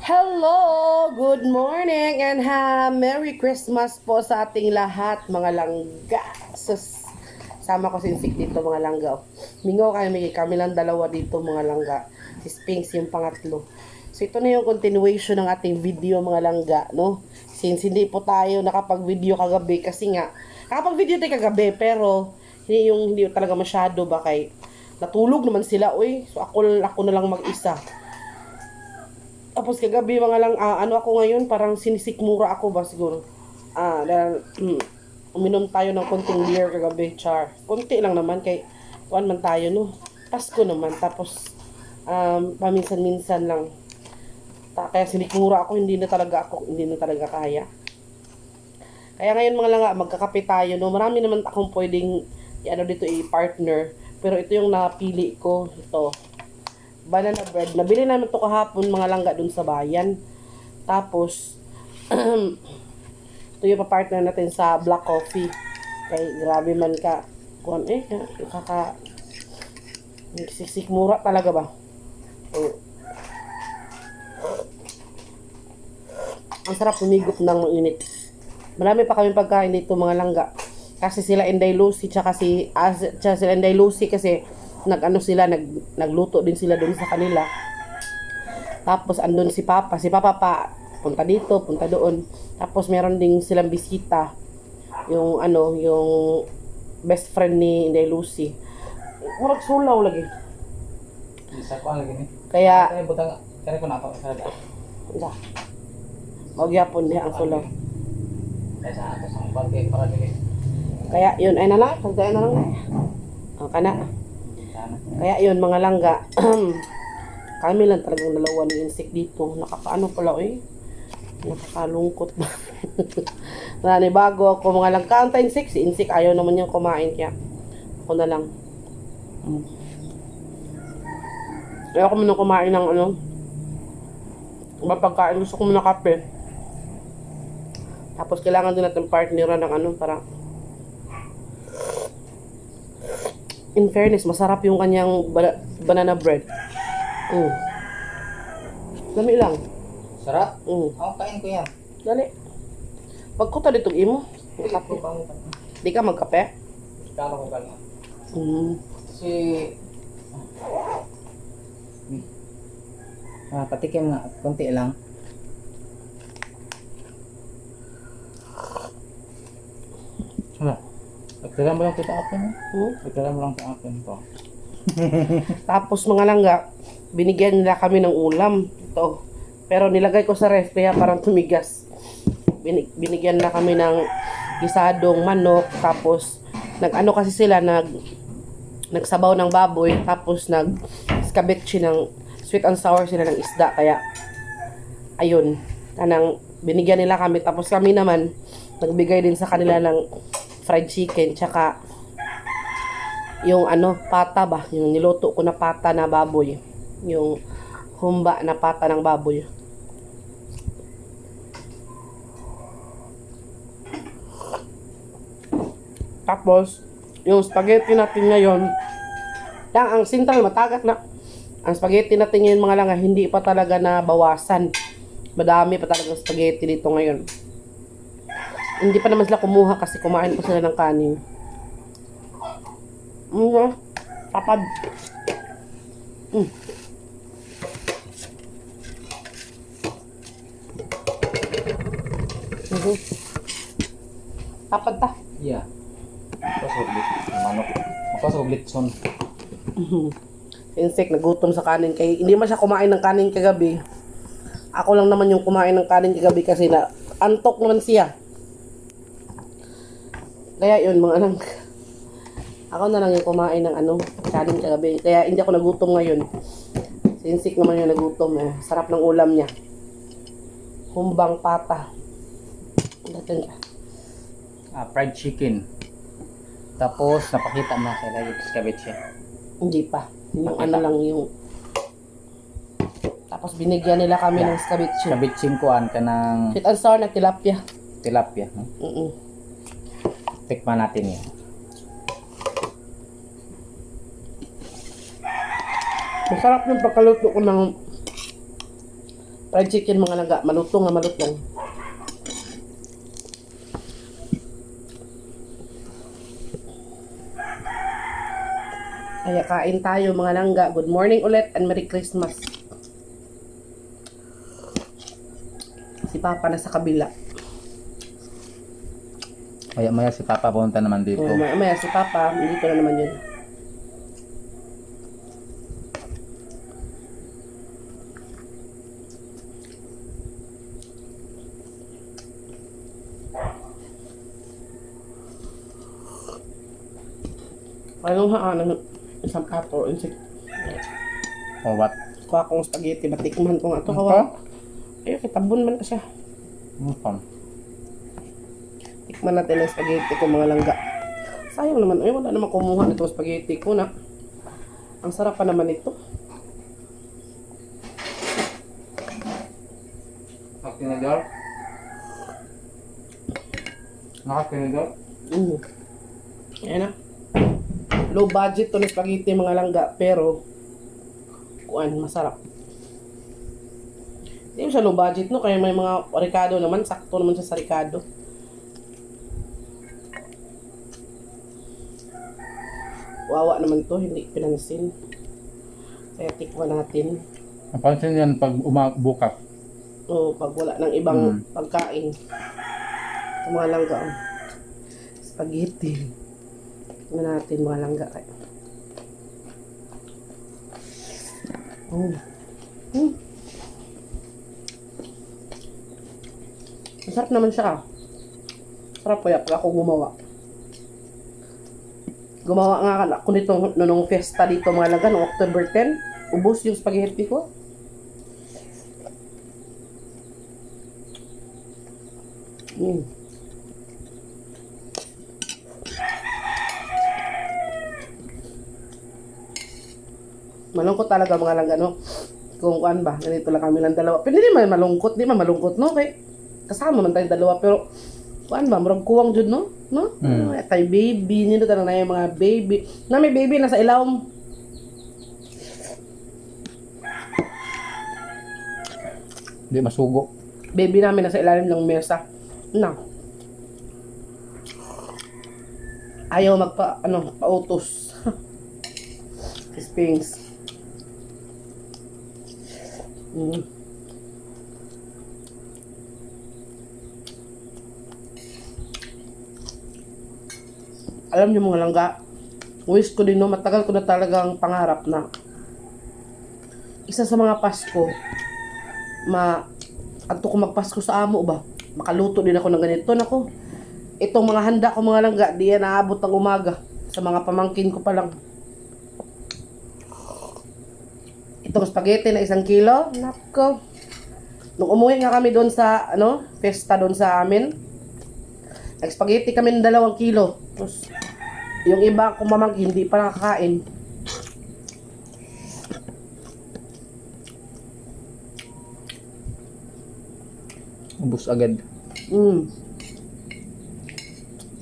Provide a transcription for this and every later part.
Hello! Good morning and Merry Christmas po sa ating lahat, mga langga. Sama ko si Insik dito, mga langga. Mingaw kami lang dalawa dito, mga langga. Si Spinks yung pangatlo. So ito na yung continuation ng ating video, mga langga, no? Since hindi po tayo nakapag-video kagabi kasi nga, nakapag-video tayo kagabi pero hindi talaga masyado ba kay natulog naman sila, uy. So ako na lang mag-isa. Tapos kagabi mga lang, ano ako ngayon, parang sinisikmura ako ba siguro. Dahil, uminom tayo ng konting beer kagabi, char. Konti lang naman, kay kuan man tayo, no. Pasko naman, tapos, paminsan-minsan lang. Kaya sinikmura ako, hindi na talaga kaya. Kaya ngayon mga lang, magkakape tayo, no. Marami naman akong pwedeng, dito i-partner. Pero ito yung napili ko, ito. Banana bread. Nabili namin ito kahapon, mga langga dun sa bayan. Tapos, ito yung papartner natin sa black coffee. Kay grabe man ka. Sikmura talaga ba? Ang sarap humigop ng mainit. Marami pa kami pagkain dito, mga langga. Kasi sila Inday Lucy, tsaka sila Inday Lucy kasi nagluto din sila doon sa kanila. Tapos andun si Papa pa punta dito, punta doon. Tapos meron ding silang bisita. Yung best friend ni Inday Lucy. Murag sulaw lagi. Isa ko lagi ni. Kaya Kaya butang kaya ko na ako sa daan. magyapon diha ang sulaw. Kaya sa ato sa bagay para dili. Kaya yun ay nana, pagdayan na lang. Kana. Kaya yun mga langga, kami lang talagang dalawa ni Insik dito. Nakakaano pala nakakalungkot ba. Bago ako mga lang kaunta Insik. Si Insik ayaw naman niyang kumain kaya ako na lang. Ayaw ko muna kumain ng pagkain. Gusto ko muna kape. Tapos kailangan din natin partneran ng para in fairness, masarap yung kanyang banana bread. Dami lang. Sarap? Ako kain ko yan. Dali. Pagkuta dito imo. Kape. Di ka magkape? Kano ko gano'n. Si patikim nga, konti lang. Wala. Pagkala mo lang ito sa akin. Pagkala mo lang sa akin to. Tapos mga langga, binigyan nila kami ng ulam. Ito. Pero nilagay ko sa ref kaya parang tumigas. Binigyan nila kami ng gisadong manok. Tapos kasi sila nagsabaw ng baboy. Tapos nag-scabetchi ng sweet and sour sila ng isda. Kaya ayun. Binigyan nila kami. Tapos kami naman nagbigay din sa kanila ng fried chicken, tsaka yung pata ba, yung niluto ko na pata na baboy, yung humba na pata ng baboy. Tapos yung spaghetti natin ngayon, ang sintang matagat na. Ang spaghetti natin ngayon mga langga, hindi pa talaga na bawasan. Madami pa talaga spaghetti dito ngayon. Hindi pa naman sila kumuha kasi kumain pa sila ng kanin. Tapad. Tapad ta. Yeah. Makasublit. Manok. Makasublit son. Insik, nagutom sa kanin. Kaya hindi man siya kumain ng kanin kagabi. Ako lang naman yung kumain ng kanin kagabi kasi na antok naman siya. Kaya yun mga lang. Ako na lang yung kumain ng kanin kagabi. Kaya hindi ako nagutom ngayon. Sinsik naman yung nagutom. Sarap ng ulam niya. Humbang pata. Dating ka. Fried chicken. Tapos napakita mo sa lagi scabetchi. Hindi pa. Yung lang yung. Tapos binigyan nila kami ng scabetchi. Scabetchi kuan kanang Sweet and sour na tilapia. tilapia. Tikman natin yan. Masarap yung pagkaluto ko ng Fried chicken mga langga, malutong na malutong. Kaya kain tayo mga langga. Good morning ulit and Merry Christmas. Si Papa na sa kabila. Maya-maya si Papa punta naman dito. Oh, maya si Papa, dito na naman yun. Anong haanan? Isang plato, insik. Or what? Kuha akong spaghetti, batikman ko nga ito. Ito? Ayun, kitabon man na siya. Fun. Tikman natin ang spaghetti ko mga langga. Sayang naman, ay wala naman kumuha nitong spaghetti ko na. Ang sarap pa naman ito. Nakatinador? Nakatinador? Ayan na. Low budget to na spaghetti mga langga, pero kuan, masarap. Hindi siya low budget no, kaya may mga ricado naman, sakto naman siya sa ricado. Wawa naman to, hindi pinansin. Kaya tikman natin. Napansin yan pag bukas. O pag wala ng ibang pagkain. Ito mga langga. Oh. Spaghetti. Tingnan natin mga langga kayo. Masarap naman siya. Sarap kaya pag ako gumawa. Gumawa nga ako nito nung fiesta dito mga langga, noong October 10. Ubos yung spaghetti ko. Malungkot talaga mga langga, no? Kung kuan ba, ganito lang kami lang dalawa. Pero hindi man malungkot, di man malungkot, no? Okay. Kasama man tayong dalawa, pero kuan ba, murag kuwang jud, no? No? Tay baby, nito tanang na yung mga baby. Na may baby nasa ilawom. Hindi masugo. Baby namin nasa ilalim ng mesa. Na. Ayaw pautos. Sphinx. Alam niyo mga langga, wish ko din no, matagal ko na talagang pangarap na isa sa mga Pasko, adto ko magpasko sa amo ba, makaluto din ako ng ganito. Nako, itong mga handa ko mga langga, di yan naabot ng umaga sa mga pamangkin ko pa lang. Itong spaghetti na 1 kilo, nako. Nung umuwi nga kami doon sa, fiesta doon sa amin, nag-spaghetti kami ng 2 kilo. Tapos, yung iba kong mamangkin, hindi pa nakakain. Ubus agad.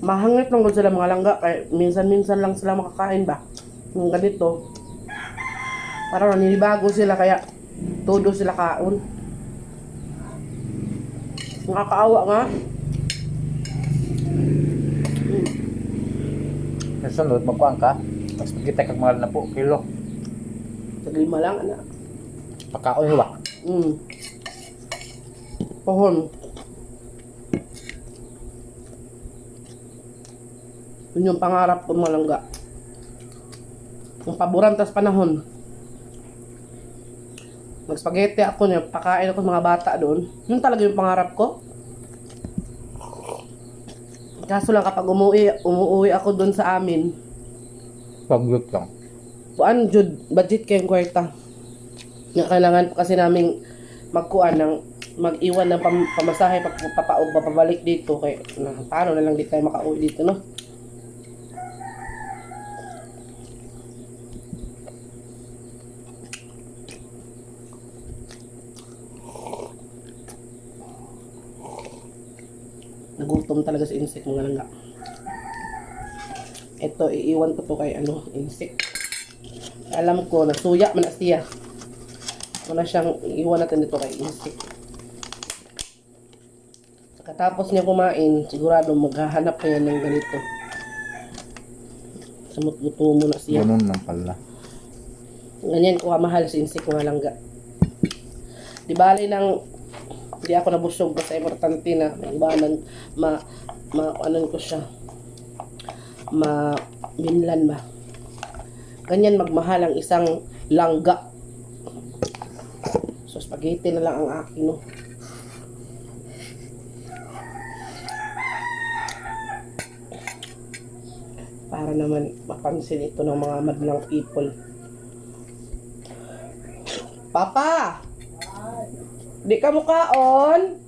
Mahangit lang sila mga langga, kaya minsan-minsan lang sila makakain ba. Yung ganito, parang naninibago sila, kaya todo sila kaon. Nakakaawa nga. Sa sunod, magkuhan ka. Mas pagkita kag mahal na po, kilo. Sa 5 lang, anak. Pagkaon nyo ba? Pohon. Yun yung pangarap ko mga langga. Yung paboran tas panahon. Mag-spaghetti ako niya, pakain ako sa mga bata doon. Yun talaga yung pangarap ko. Kaso lang kapag umuwi ako doon sa amin, Pag-loot lang. kuan jud budget kayong kwarta. Nga kailangan pa kasi naming mag-iwan ng pamasahe papabalik dito kay paano na lang di tayo makauwi dito, no? Nagutom talaga sa insect mga langga. Ito, iiwan ko to kay insect. Alam ko, nasuya man na siya. Wala siyang, iwan natin dito kay insect. Katapos niya kumain, sigurado maghahanap na yan ng ganito. Samot-guto mo na siya. Ganun lang pala. Ganyan ko kamahal si insect mga langga. Di bali nang hindi ako nabusog basta importante na iba nang anon ko siya. Minlan ba. Ganyan magmahal ang isang langga. So spaghetti na lang ang akin, no. Para naman mapansin ito ng mga madlang people. Papa! Di ka mukaon?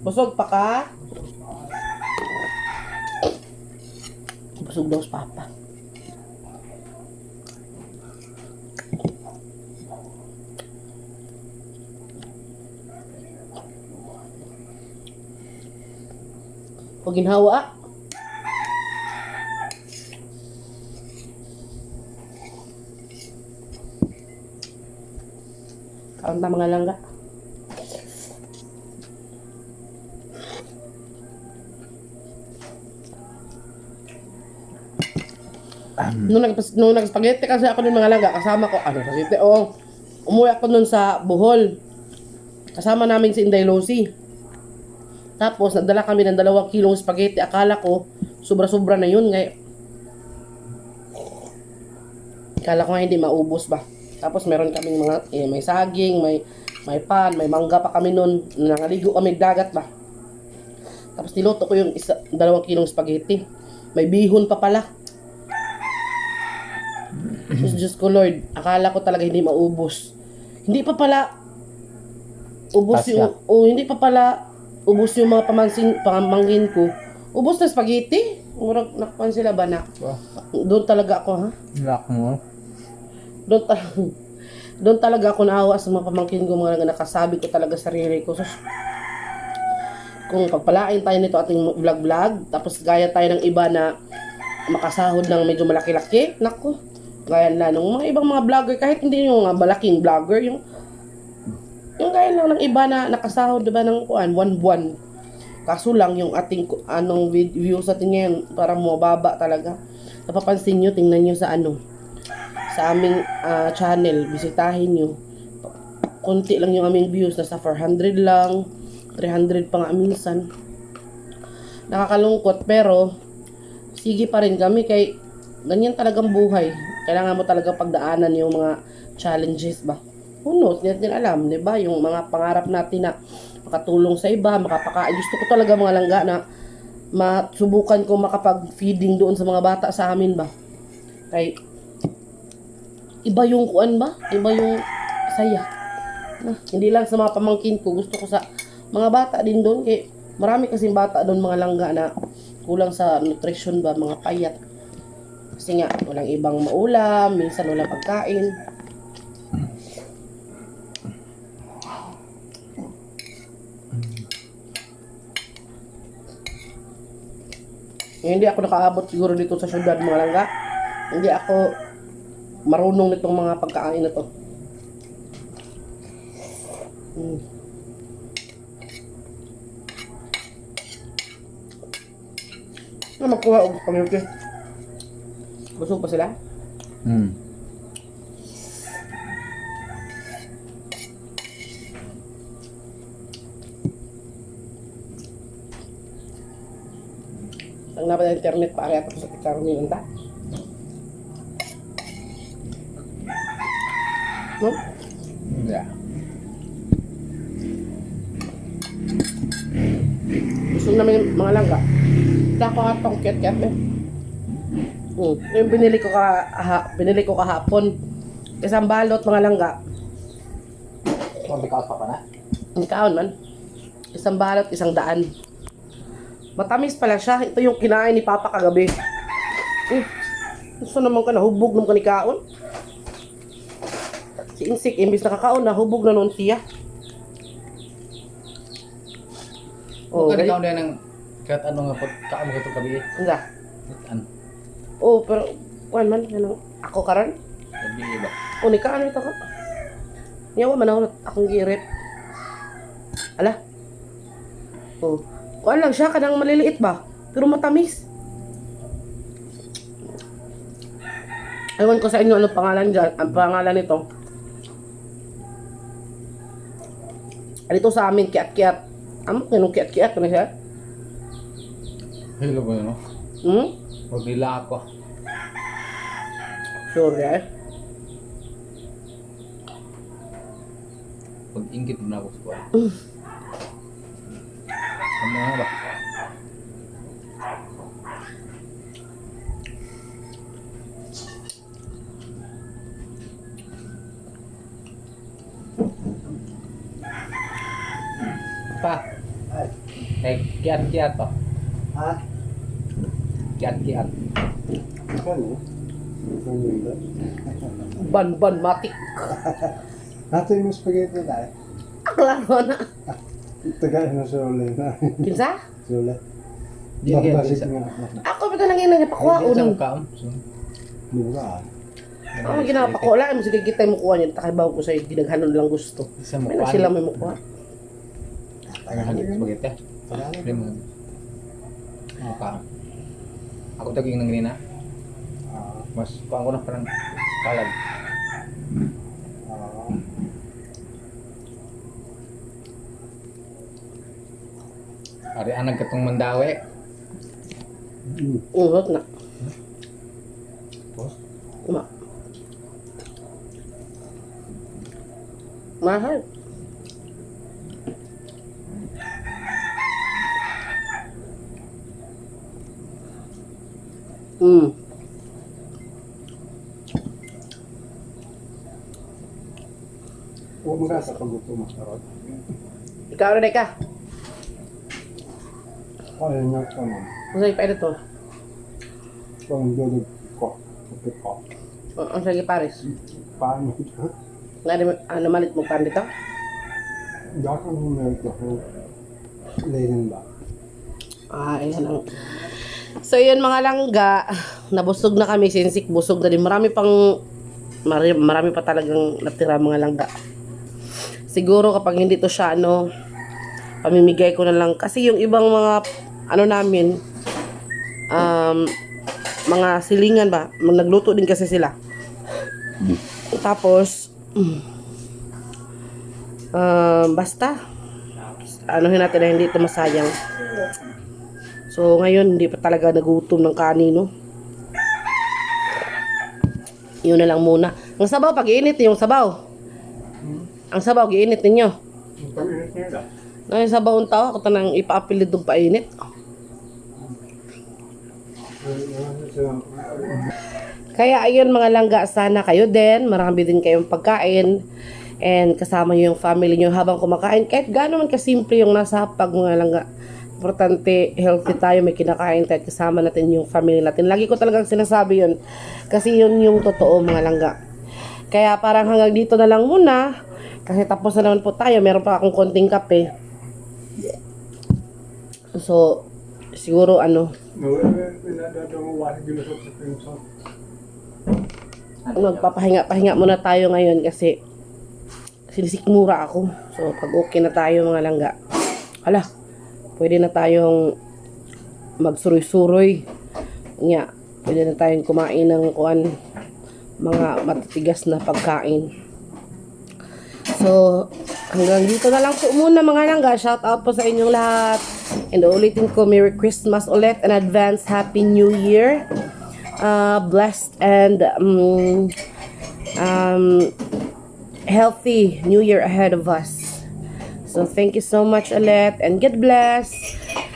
Busog pa ka? Busog daw si Papa. Huwag ginhawa. Kaon na mga langga. Nung nag-spaghetti kasi ako ng mga langga, kasama ko, umuwi ako nun sa Bohol. Kasama namin si Inday Losi. Tapos, nagdala kami ng 2 kilong spaghetti. Akala ko, sobra-sobra na yun. Akala ko nga hindi maubos ba. Tapos, meron kaming mga, may saging, may pan, may mangga pa kami nun. Nangaligo kami dagat ba. Tapos, niluto ko yung 2 kilong spaghetti. May bihon pa pala. Diyos ko Lord, akala ko talaga hindi maubos. Hindi pa pala ubos hindi pa pala ubos yung mga pamangkin ko. Ubos na spaghetti. Murag nakuan sila ba na? Doon talaga ako, ha? Lock mo. Doon talaga ako naawa sa mga pamangkin ko, mga nakasabi ko talaga sa sarili ko. So, kung pagpalain tayo nito ating vlog, tapos gaya tayo ng iba na makasahod ng medyo malaki-laki, naku, gaya na nung mga ibang mga vlogger, kahit hindi yung mga malaking vlogger, yung gaya lang ng iba na nakasahod, diba, ng 1 buwan. Kaso lang yung ating views natin ngayon, parang mababa talaga. Napapansin nyo, tingnan nyo sa sa aming channel, bisitahin nyo. Konti lang yung aming views, nasa 400 lang, 300 pa nga minsan. Nakakalungkot, pero sige pa rin kami kay ganyan talagang buhay. Kailangan mo talaga pagdaanan yung mga challenges ba. Who knows, hindi natin alam, di ba? Yung mga pangarap natin na makatulong sa iba, makapakain. Gusto ko talaga mga langga na masubukan ko makapag-feeding doon sa mga bata sa amin ba. Kay iba yung kuan ba? Iba yung saya. Hindi lang sa mga pamangkin ko, gusto ko sa mga bata din doon. Kay marami kasing bata doon mga langga na kulang sa nutrition ba, mga payat. Kasi nga, walang ibang maulam, minsan walang pagkain. Hindi ako nakaabot siguro dito sa syudad mga langga. Hindi ako marunong nitong mga pagkain na to. Makuha og community. Busog pa sila? Ang naman ng internet pare at sa Karmi unta. No? Yeah. Gusto namin mga langga. Dako atong ket-ket eh. Yung binili ko kahapon. Isang balot mga langga. Bikaw pa na? Ang kaon man. Isang balot, 100. Matamis pala siya. Ito yung kinain ni Papa kagabi. Gusto naman ka nahubog nung kanikaon. Si Insik, imbis nakakaon, nahubog na noon siya. Kanikaon din ng kahit ano nga pagkaon mo itong gabi. Ano? Oh, pero kuan man, ako karon. Gabi ba? Unika, ano ito ka? Yawa, manahon akong girit. Ala. Oh. Kuan lang siya, kanang maliliit ba? Pero matamis. Ewan ko sa inyo ano pangalan dyan. Ang pangalan nito. Dito sa amin, kiat-kiat. Amo, ganun kiat-kiat. Ano siya? Hello ba yun, no? Hmm? Huwag nila ako. Sure, guys. Pag-ingit mo na ako sa kuwan. Ano nga ba? Pa. Kiat-kiat pa. Ha? Kiat-kiat. Ano? Ano yun ba? Ban-ban, matik. Nato yung spaghetti tayo. Klaro na. Tagay na sa uli na. Kinsa? Sa uli. Di ka Basik sa nga. Ako pa lang yun, napakuha Di sa unang. mukha mo. So, Mura. Ang ginapako lang, mo sige kita mo kuha niya. Takibaw ko sa'yo, dinaghanon lang gusto. Sa May mukha. na sila may mukuha. Tagahagit spaghetti. Hindi mo. Mukha. Ako taging nang ganina. Mas pang ko na parang kalag. Ari anag katong mandawi. Uhot na. Tapos, Ma. Mahal. Mm. Huwag mo ka sa pagluto mo. Ikaw rin ka. Ano yung nga ka mo? Masay pa ito. Pang dudog ko. Kapit ko. Ang sige pares. Paano ito? Ano malit mo pan dito? Daka mo meron ko. Lenin ba? Ayan ang... So yun mga langga, nabusog na kami, sinsik busog na din. Marami pa talagang natira mga langga. Siguro kapag hindi to siya pamimigay ko na lang. Kasi yung ibang mga namin, mga silingan ba, nagluto din kasi sila. Tapos, basta, anuhin natin na hindi ito masayang. So, ngayon, hindi pa talaga nagutom ng kanino. Yun na lang muna. Ang sabaw, pag-iinit yung sabaw. Ang sabaw, giinit ninyo. Yung sabaw ang tao, ako tanang ipaapilid ng painit. Kaya ayun mga langga, sana kayo din. Marami din kayong pagkain. And kasama nyo yung family nyo habang kumakain. Kahit gano'n man kasimple yung nasa hapag mga langga. Importante, healthy tayo, may kinakain tayo, kasama natin yung family natin. Lagi ko talagang sinasabi yun. Kasi yun yung totoo mga langga. Kaya parang hanggang dito na lang muna. Kasi tapos na naman po tayo. Meron pa akong konting kape. So, siguro magpapahinga muna tayo ngayon kasi sinisikmura ako. So, pag okay na tayo mga langga. Hala, pwede na tayong magsuroy-suroy. Nga, pwede na tayong kumain ng mga matitigas na pagkain. So, hanggang dito na lang po muna mga langga. Shout out po sa inyong lahat. And ulitin ko, Merry Christmas ulit and advance Happy New Year. Blessed and healthy New Year ahead of us. So, thank you so much ulit and God bless.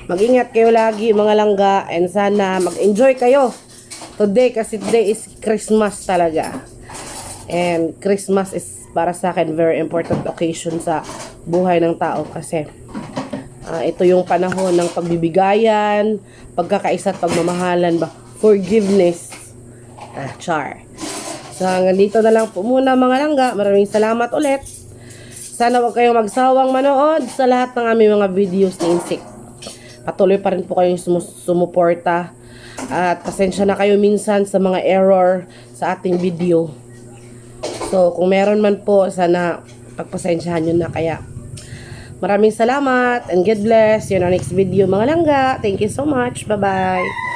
Mag-ingat kayo lagi mga langga and sana mag-enjoy kayo today kasi today is Christmas talaga. And Christmas is para sa akin very important occasion sa buhay ng tao kasi ito yung panahon ng pagbibigayan, pagkakaisa at pagmamahalan ba, forgiveness. Char. So hanggang dito na lang po muna mga langga. Maraming salamat ulit. Sana wag kayong magsawang manood sa lahat ng aming mga videos ni Insik. Patuloy pa rin po kayong sumuporta. At pasensya na kayo minsan sa mga error sa ating video. So So, kung meron man po, sana pagpasensyahan nyo na. Kaya, maraming salamat and God bless. Yun ang next video mga langga. Thank you so much. Bye-bye.